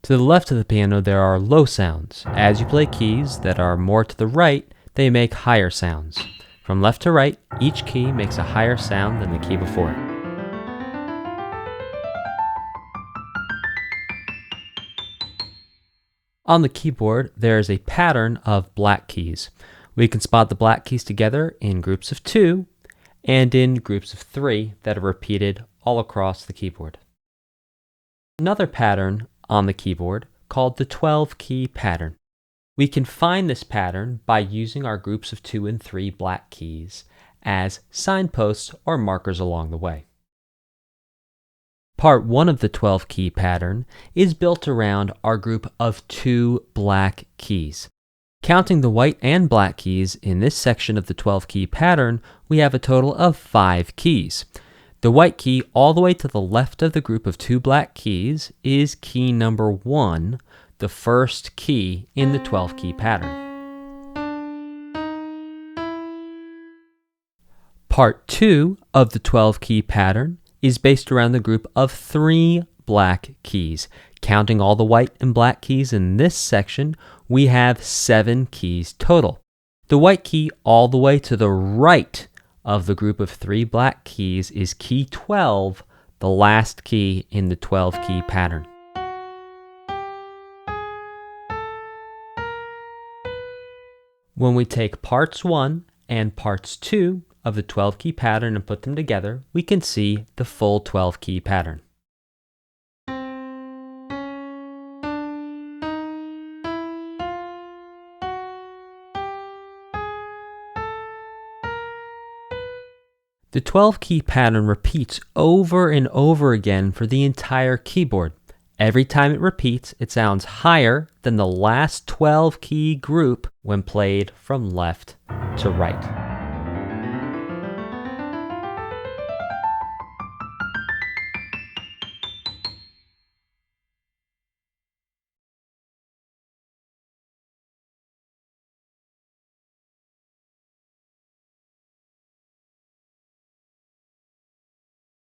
To the left of the piano, there are low sounds. As you play keys that are more to the right, they make higher sounds. From left to right, each key makes a higher sound than the key before it. On the keyboard, there is a pattern of black keys. We can spot the black keys together in groups of 2 and in groups of 3 that are repeated all across the keyboard. Another pattern on the keyboard called the 12-key pattern. We can find this pattern by using our groups of 2 and 3 black keys as signposts or markers along the way. Part 1 of the 12-key pattern is built around our group of 2 black keys. Counting the white and black keys in this section of the 12-key pattern, we have a total of 5 keys. The white key all the way to the left of the group of 2 black keys is key number 1, the first key in the 12-key pattern. Part 2 of the 12-key pattern is based around the group of 3 black keys. Counting all the white and black keys in this section, we have 7 keys total. The white key all the way to the right of the group of 3 black keys is key 12, the last key in the 12-key pattern. When we take parts 1 and parts 2 of the 12-key pattern and put them together, we can see the full 12-key pattern. The 12-key pattern repeats over and over again for the entire keyboard. Every time it repeats, it sounds higher than the last 12-key group when played from left to right.